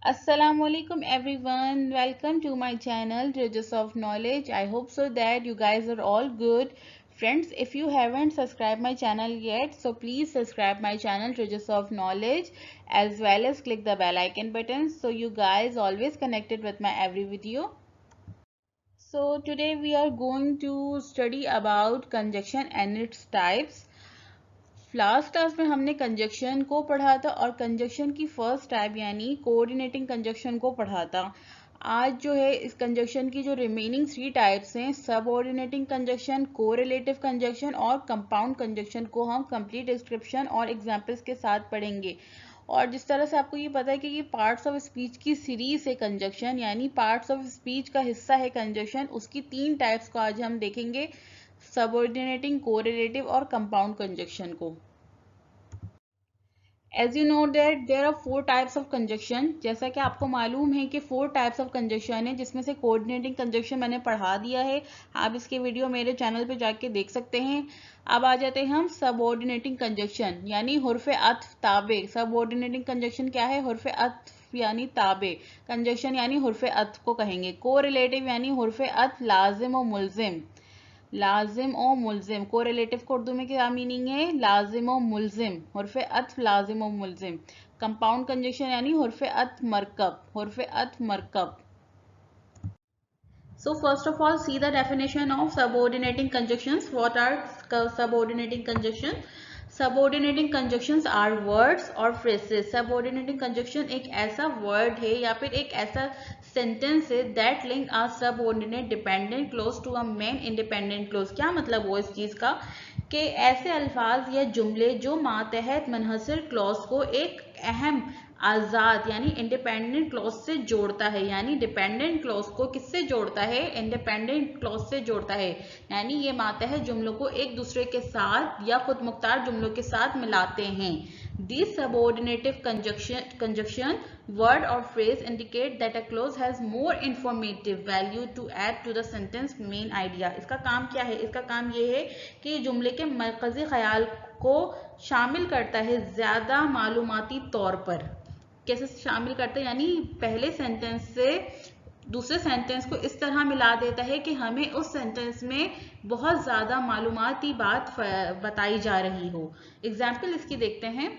Assalamualaikum everyone, welcome to my channel Treasures of Knowledge. I hope so that you guys are all good. Friends, if you haven't subscribed my channel yet, so please subscribe my channel Treasures of Knowledge as well as click the bell icon button so you guys always connected with my every video. So today we are going to study about conjunction and its types. Last class में हमने conjunction को पढ़ा था और conjunction की first type यानी coordinating conjunction को पढ़ा था। आज जो है इस कंजक्शन की जो रिमेनिंग थ्री टाइप्स हैं, सबऑर्डिनेटिंग कंजक्शन, कोरिलेटिव कंजक्शन और कंपाउंड कंजक्शन को हम कंप्लीट डिस्क्रिप्शन और एग्जांपल्स के साथ पढ़ेंगे। और जिस तरह से आपको ये पता है कि ये पार्ट्स ऑफ स्पीच की सीरीज है कंजक्शन, यानी पार्ट्स ऑफ स्पीच का हिस्सा है कंजक्शन, उसकी तीन टाइप्स को आज हम देखेंगे, सबऑर्डिनेटिंग, कोरिलेटिव और कंपाउंड कंजक्शन को। As you know that there are four types of conjunction, जैसा कि आपको मालूम है कि फोर टाइप्स ऑफ कंजक्शन है, जिसमें से कोऑर्डिनेटिंग कंजक्शन मैंने पढ़ा दिया है। आप इसके वीडियो मेरे चैनल पे जाके देख सकते हैं। अब आ जाते हैं हम सबऑर्डिनेटिंग कंजक्शन यानी हुर्फ अत्फ ताबे। सबऑर्डिनेटिंग कंजक्शन क्या है? हुर्फ अत्फ यानी ताबे, कंजक्शन यानी हुर्फ अत्फ को कहेंगे। कोरिलेटिव यानी हुर्फ अत्फ लाजिम और मुल्जिम, लाजिम और मुल्जिम। कोरिलेटिव को उर्दू में क्या मीनिंग है? लाजिम और मुल्जिम, हुर्फ अत्फ लाजिम और मुल्जिम। कंपाउंड कंजक्शन यानी हुर्फ अत्फ मरकब, हुर्फ अत्फ मरकब। So first of all, see the definition of subordinating conjunctions. What are subordinating conjunctions? Subordinating conjunctions are words और phrases. Subordinating conjunction एक ऐसा word है या फिर एक ऐसा sentence है that link a subordinate dependent clause to a main independent clause. क्या मतलब वो इस चीज का कि ऐसे अल्फाज या जुमले जो मातहत मुनहसर क्लॉज को एक अहम आजाद यानी इंडिपेंडेंट क्लॉज से जोड़ता है। यानी डिपेंडेंट क्लॉज को किससे जोड़ता है? इंडिपेंडेंट क्लॉज से जोड़ता है। यानी ये मातहत जुमलों को एक दूसरे के साथ या खुद मुख्तार जुमलों के साथ मिलाते हैं। These subordinative conjunction word or phrase indicate that a clause has more informative value to add to the sentence main idea. इसका काम क्या है? इसका काम ये है कि जुमले के मरकजी ख्याल को शामिल करता है ज्यादा मालूमाती तौर पर। कैसे शामिल करता है? यानी पहले सेंटेंस से दूसरे सेंटेंस को इस तरह मिला देता है कि हमें उस सेंटेंस में बहुत ज्यादा मालूमाती बात बताई जा रही हो। एग्जाम्पल इसकी देखते हैं।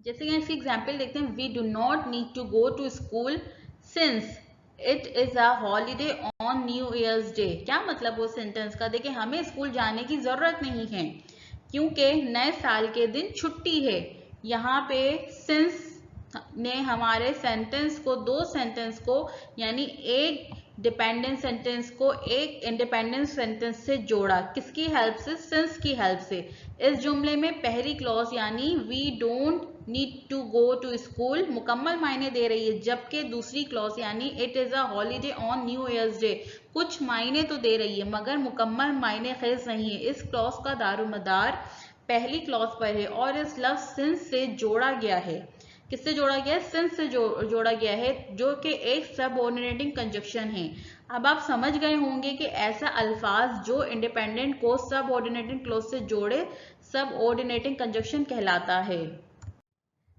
जैसे कि इसकी एग्जाम्पल देखते हैं, we do not need to go to school since it is a holiday on New Year's day. क्या मतलब वो सेंटेंस का? देखिए, हमें स्कूल जाने की जरूरत नहीं है क्योंकि नए साल के दिन छुट्टी है। यहाँ पे सिंस ने हमारे सेंटेंस को, दो सेंटेंस को यानी एक डिपेंडेंट सेंटेंस को एक इंडिपेंडेंट सेंटेंस से जोड़ा। किसकी हेल्प से? सिंस की हेल्प से। इस जुमले में पहली क्लॉज यानी we don't need to go to school मुकम्मल मायने दे रही है, जबकि दूसरी क्लॉज यानी it is a holiday on New Year's day कुछ मायने तो दे रही है मगर मुकम्मल मायने खेज नहीं है। इस क्लॉज का दारोमदार पहली क्लॉज पर है और इस लफ्ज सिंस से जोड़ा गया है। किससे जोड़ा गया है? सिंस से जोड़ा गया है, जो कि एक सबऑर्डिनेटिंग कंजक्शन है। अब आप समझ गए होंगे कि ऐसा अल्फाज जो इंडिपेंडेंट को सबऑर्डिनेटिंग क्लोज से जोड़े सबऑर्डिनेटिंग कंजक्शन कहलाता है।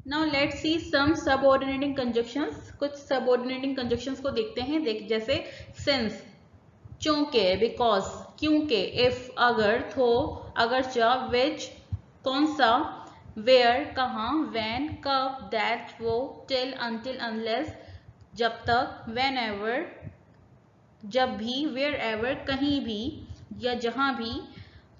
Now let's see some subordinating conjunctions. कुछ सबऑर्डिनेटिंग कंजक्शंस को देखते हैं। जैसे सिंस, चूंकि, बिकॉज, क्योंकि, इफ, अगर, थो, अगरचा, विच, कौन सा, वेयर, कहाँ, वैन, कब, दैट, वो, टिल, अनटिल, अनलेस, जब तक, वेन एवर, जब भी, वेयर एवर, कहीं भी या जहां भी।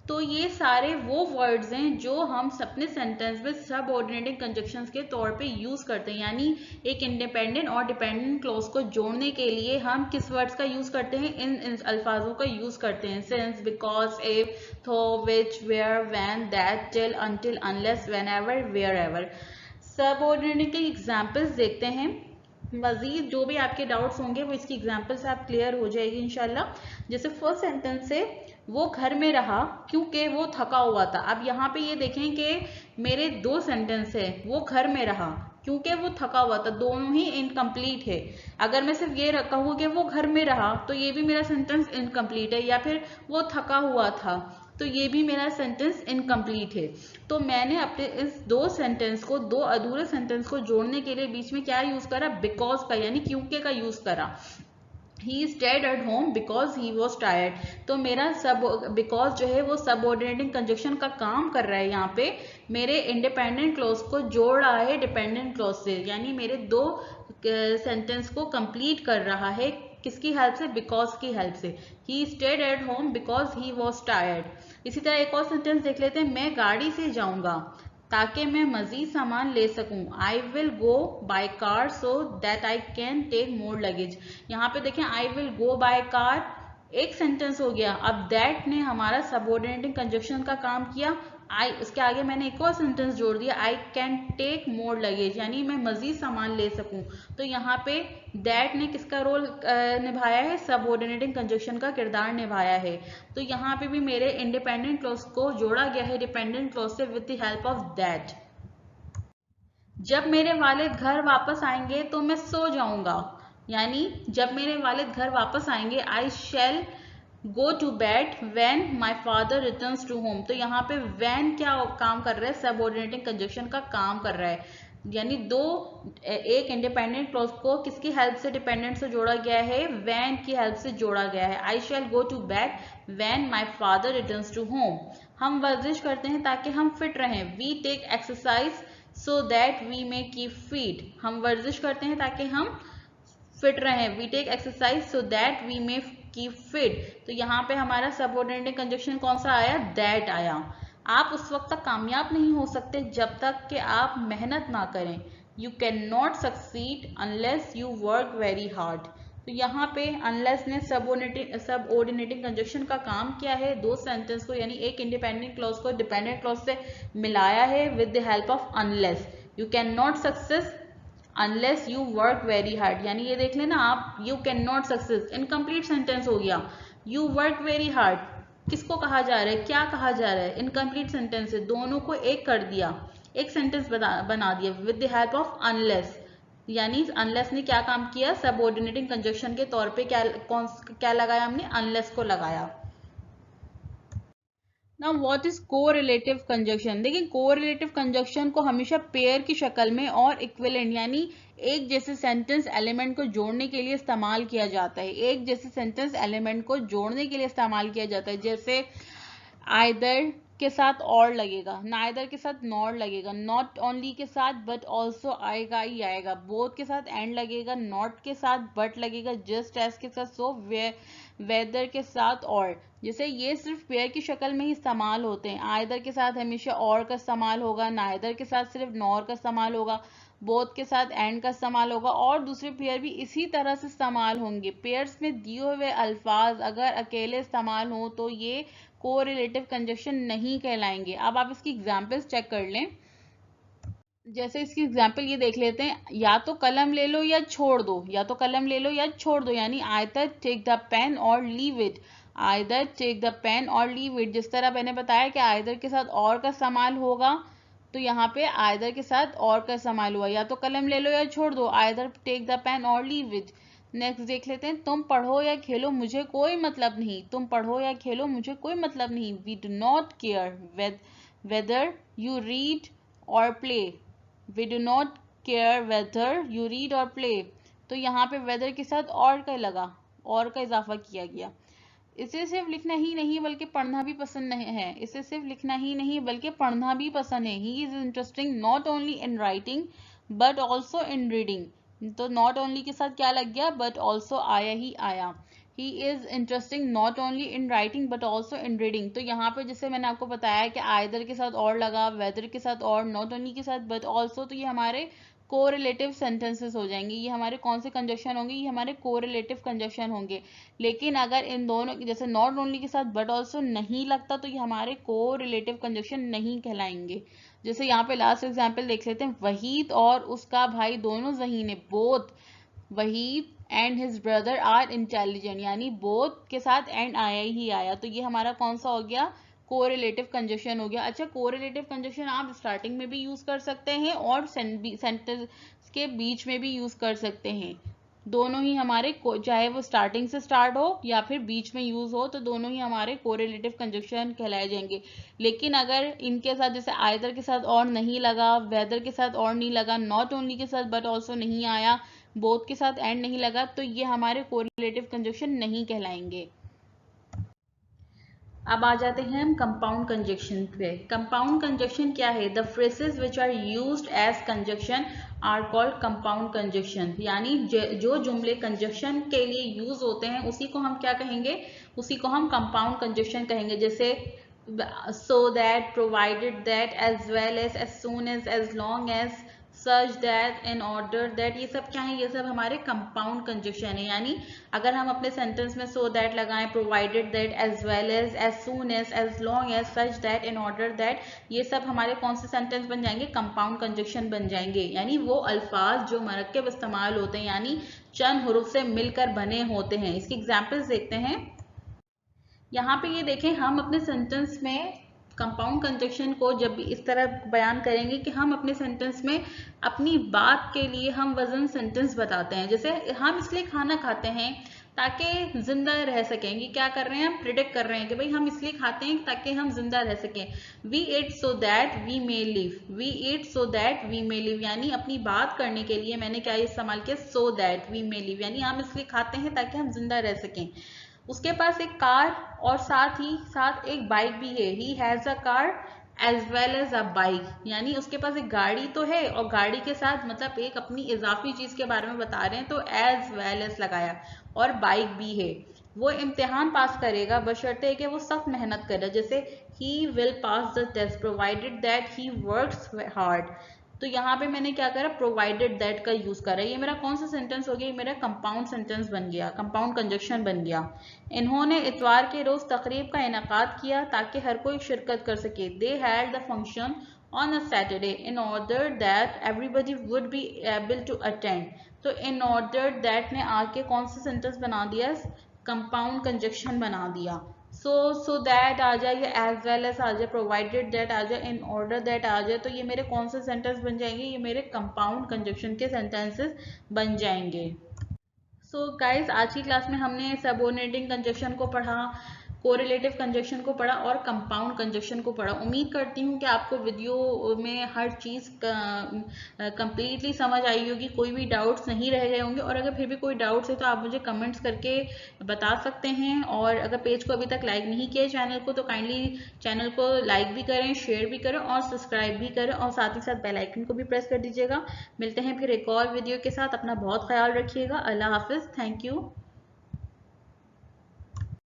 तो ये सारे वो वर्ड्स हैं जो हम अपने सेंटेंस में सबऑर्डिनेटिंग कंजक्शंस के तौर पे यूज करते हैं। यानी एक इंडिपेंडेंट और डिपेंडेंट क्लॉज को जोड़ने के लिए हम किस वर्ड्स का यूज करते हैं? इन अल्फाजों का यूज करते हैं। Since, because, if, though, which, where, when, that, till, until, unless, whenever, wherever. Subordinating के एग्जाम्पल्स देखते हैं। मजीद जो भी आपके डाउट्स होंगे वो इसकी एग्जाम्पल से आप क्लियर हो जाएगी इंशाल्लाह। जैसे फर्स्ट सेंटेंस से, वो घर में रहा क्योंकि वो थका हुआ था। अब यहाँ पे ये देखें कि मेरे दो सेंटेंस है, वो घर में रहा क्योंकि वो थका हुआ था, दोनों ही इनकम्प्लीट है। अगर मैं सिर्फ ये कहूँ कि वो घर में रहा तो ये भी मेरा सेंटेंस इनकम्प्लीट है, या फिर वो थका हुआ था तो ये भी मेरा सेंटेंस इनकम्प्लीट है। तो मैंने अपने इस दो सेंटेंस को, दो अधूरे सेंटेंस को जोड़ने के लिए बीच में क्या यूज करा, बिकॉज का यानी क्योंकि का यूज करा। He stayed at home because he was tired। तो मेरा सब बिकॉज जो है वो सबऑर्डिनेटिंग कंजक्शन का काम कर रहा है, यहाँ पे मेरे इंडिपेंडेंट क्लॉज को जोड़ रहा है डिपेंडेंट क्लॉज से, यानी मेरे दो सेंटेंस को कंप्लीट कर रहा है किसकी हेल्प से, बिकॉज की हेल्प से। He stayed at home because he was tired. इसी तरह एक और सेंटेंस देख लेते हैं, मैं गाड़ी से जाऊंगा ताकि मैं मजीद सामान ले सकूं। I will go by car so that I can take more luggage. यहाँ पे देखें I will go by car एक सेंटेंस हो गया। अब दैट ने हमारा सबऑर्डिनेटिंग कंजक्शन का काम किया। आई, उसके आगे मैंने एक और सेंटेंस जोड़ दिया, I can take more luggage, यानी मैं मजीद सामान ले सकूं। तो यहाँ पे दैट ने किसका रोल निभाया है, सबऑर्डिनेटिंग कंजक्शन का किरदार निभाया है। तो यहाँ पे भी मेरे इंडिपेंडेंट क्लॉज को जोड़ा गया है डिपेंडेंट क्लॉज से with the help of that. जब मेरे वालिद घर वापस आएंगे तो मैं सो जाऊंगा, यानी जब मेरे वालिद घर वापस आएंगे, I shall go to bed when my father returns to home. तो यहाँ पे व्हेन क्या काम कर रहा है, सबऑर्डिनेटिंग कंजक्शन का काम कर रहा है, यानी दो एक इंडिपेंडेंट क्लॉज को किसकी हेल्प से डिपेंडेंट से जोड़ा गया है, व्हेन की हेल्प से जोड़ा गया है। I shall go to bed when my father returns to home. हम वर्जिश करते हैं ताकि हम फिट रहें। We take exercise so that we may keep fit. हम वर्जिश करते हैं ताकि हम फिट रहें। We take exercise so that we may keep fit. तो यहाँ पे हमारा सबऑर्डिनेटिंग कंजक्शन कौन सा आया, दैट आया। आप उस वक्त तक कामयाब नहीं हो सकते जब तक कि आप मेहनत ना करें। You can not succeed unless you work very hard. तो यहाँ पे अनलेस ने सबऑर्डिनेटिंग कंजक्शन का काम किया है, दो सेंटेंस को यानी एक इंडिपेंडेंट क्लॉज को डिपेंडेंट क्लॉज से मिलाया है with the help of unless. You can not success unless you work very hard, यानी ये देख लेना आप, you can not success incomplete sentence हो गया। यू वर्क वेरी हार्ड किसको कहा जा रहा है, क्या कहा जा रहा है, इनकम्प्लीट सेंटेंस है, दोनों को एक कर दिया, एक सेंटेंस बना दिया with the help of unless. यानी अनलेस ने क्या काम किया, सबऑर्डिनेटिंग कंजक्शन के तौर पे क्या लगाया हमने, अनलेस को लगाया। Now what is correlative conjunction. देखिए कोरिलेटिव कंजक्शन को हमेशा पेयर की शक्ल में और इक्विवेलेंट यानी एक जैसे सेंटेंस एलिमेंट को जोड़ने के लिए इस्तेमाल किया जाता है। एक जैसे सेंटेंस एलिमेंट को जोड़ने के लिए इस्तेमाल किया जाता है। जैसे आइदर के साथ और लगेगा, नाइदर के साथ नॉट लगेगा, नॉट ओनली के साथ बट ऑल्सो आएगा ही आएगा, बोथ के साथ एंड लगेगा, नॉट के साथ बट लगेगा, जस्ट एज के साथ सो, वेदर के साथ और। जैसे ये सिर्फ पेयर की शक्ल में ही इस्तेमाल होते हैं। आइदर के साथ हमेशा और का इस्तेमाल होगा, नाइदर के साथ सिर्फ नॉर का इस्तेमाल होगा, बोथ के साथ एंड का इस्तेमाल होगा, और दूसरे पेयर भी इसी तरह से इस्तेमाल होंगे। पेयर्स में दिए हुए अल्फाज अगर अकेले इस्तेमाल हो तो ये कोरिलेटिव कंजक्शन नहीं कहलाएंगे। अब आप इसकी एग्जांपल्स चेक कर लें। जैसे इसकी एग्जांपल ये देख लेते हैं, या तो कलम ले लो या छोड़ दो, या तो कलम ले लो या छोड़ दो, यानी आइदर टेक द पेन और leave it, either take the pen और लीव इट। जिस तरह मैंने बताया कि आइदर के साथ और का इस्तेमाल होगा, तो यहाँ पे आइदर के साथ और का इस्तेमाल हुआ, या तो कलम ले लो या छोड़ दो, आइदर टेक द पेन और लीव इट। नेक्स्ट देख लेते हैं, तुम पढ़ो या खेलो मुझे कोई मतलब नहीं, तुम पढ़ो या खेलो मुझे कोई मतलब नहीं। We do not care whether you read or play, we do not care whether you read or play. तो यहाँ पे वेदर के साथ और का लगा, और का इजाफा किया गया। इसे सिर्फ लिखना ही नहीं बल्कि पढ़ना भी पसंद नहीं है, इसे सिर्फ लिखना ही नहीं बल्कि पढ़ना भी पसंद है। He is interesting not only in writing but also in reading. तो नॉट ओनली के साथ क्या लग गया, बट ऑल्सो आया ही आया। He is interesting not only in writing but also in reading. तो यहाँ पे जैसे मैंने आपको बताया कि आइदर के साथ और लगा, वेदर के साथ और, नॉट ओनली के साथ बट ऑल्सो, तो ये हमारे कोरिलेटिव सेंटेंसेस हो जाएंगे। ये हमारे कौन से कंजक्शन होंगे, ये हमारे कोरिलेटिव कंजक्शन होंगे। लेकिन अगर इन दोनों जैसे नॉट ओनली के साथ बट ऑल्सो नहीं लगता तो ये हमारे कोरिलेटिव कंजक्शन नहीं कहलाएंगे। जैसे यहाँ पे लास्ट एग्जांपल देख लेते हैं, वहीद और उसका भाई दोनों ज़हीन है, both Waheed and his brother are intelligent, यानी बोथ के साथ एंड आया ही आया। तो ये हमारा कौन सा हो गया, कोरिलेटिव कंजक्शन हो गया। अच्छा, कोरिलेटिव कंजक्शन आप स्टार्टिंग में भी यूज कर सकते हैं और सेंटेंस के बीच में भी यूज कर सकते हैं। दोनों ही हमारे चाहे वो स्टार्टिंग से स्टार्ट हो या फिर बीच में यूज हो, तो दोनों ही हमारे कोरिलेटिव कंजक्शन कहलाए जाएंगे। लेकिन अगर इनके साथ जैसे आइदर के साथ और नहीं लगा, वेदर के साथ और नहीं लगा, नॉट ओनली के साथ बट ऑल्सो नहीं आया, बोथ के साथ एंड नहीं लगा, तो ये हमारे कोरिलेटिव कंजक्शन नहीं कहलाएंगे। अब आ जाते हैं हम कंपाउंड कंजक्शन पे। कंपाउंड कंजक्शन क्या है? The phrases which are used as conjunction are called compound conjunction. यानी जो जुमले कंजक्शन के लिए यूज होते हैं उसी को हम क्या कहेंगे? उसी को हम कंपाउंड कंजक्शन कहेंगे। जैसे so that, provided that, as well as soon as long as, such that, in order that, ये सब क्या है? ये सब हमारे कंपाउंड कंजक्शन है। यानी अगर हम अपने सेंटेंस में so that लगाएं, provided that, as well as soon as long as, such that, in order that, ये सब हमारे कौन से सेंटेंस बन जाएंगे? कंपाउंड कंजक्शन बन जाएंगे। यानी वो अल्फाज जो मरक्कब इस्तेमाल होते हैं, यानी चंद हुरूफ से मिलकर बने होते हैं। इसकी एग्जाम्पल्स देखते हैं। यहाँ पे ये देखें, हम अपने सेंटेंस में कंपाउंड कंजक्शन को जब भी इस तरह बयान करेंगे कि हम अपने सेंटेंस में अपनी बात के लिए हम वजन सेंटेंस बताते हैं। जैसे हम इसलिए खाना खाते हैं ताकि जिंदा रह सकें। ये क्या कर रहे हैं? हम प्रिडिक्ट कर रहे हैं कि भाई हम इसलिए खाते हैं ताकि हम जिंदा रह सकें। We eat so that we may live. We eat so that we may live, यानी अपनी बात करने के लिए मैंने क्या इस्तेमाल किया? So that we may live, यानी हम इसलिए खाते हैं ताकि हम जिंदा रह सकें। उसके पास एक कार और साथ ही साथ एक बाइक भी है। He has a car as well as a bike, यानी उसके पास एक गाड़ी तो है और गाड़ी के साथ मतलब एक अपनी इजाफी चीज के बारे में बता रहे हैं, तो एज वेल एज लगाया, और बाइक भी है। वो इम्तिहान पास करेगा बशर्ते कि वो सख्त मेहनत करे। जैसे he will pass the test provided that he works hard. तो यहाँ पे मैंने क्या करा? प्रोवाइडेड दैट का यूज करा। ये मेरा कौन सा सेंटेंस हो गया? ये मेरा कंपाउंड सेंटेंस बन गया, कंपाउंड कंजक्शन बन गया। इन्होंने इतवार के रोज तकरीब का इनेकाद किया ताकि हर कोई शिरकत कर सके। They had the function on a Saturday in order that everybody would be able to attend. तो इन ऑर्डर दैट ने आके कौन सा सेंटेंस बना दिया? कंपाउंड कंजक्शन बना दिया। सो दैट आ जाए, या एज वेल एज आ जाए, प्रोवाइडेड दैट आ जाए, इन ऑर्डर दैट आ जाए, तो ये मेरे कौन से सेंटेंस बन जाएंगे? ये मेरे कंपाउंड कंजक्शन के सेंटेंसेस बन जाएंगे। सो गाइज, आज की क्लास में हमने सबऑर्डिनेटिंग कंजक्शन को पढ़ा, कोरिलेटिव कंजक्शन को पढ़ा और कंपाउंड कंजक्शन को पढ़ा। उम्मीद करती हूँ कि आपको वीडियो में हर चीज़ कंप्लीटली समझ आई होगी, कोई भी डाउट्स नहीं रह गए होंगे। और अगर फिर भी कोई डाउट्स है तो आप मुझे कमेंट्स करके बता सकते हैं। और अगर पेज को अभी तक लाइक नहीं किया चैनल को, तो काइंडली चैनल को लाइक भी करें, शेयर भी करें और सब्सक्राइब भी करें, और साथ ही साथ बेल आइकन को भी प्रेस कर दीजिएगा। मिलते हैं फिर एक और वीडियो के साथ। अपना बहुत ख्याल रखिएगा। अल्लाह हाफिज़। Thank you.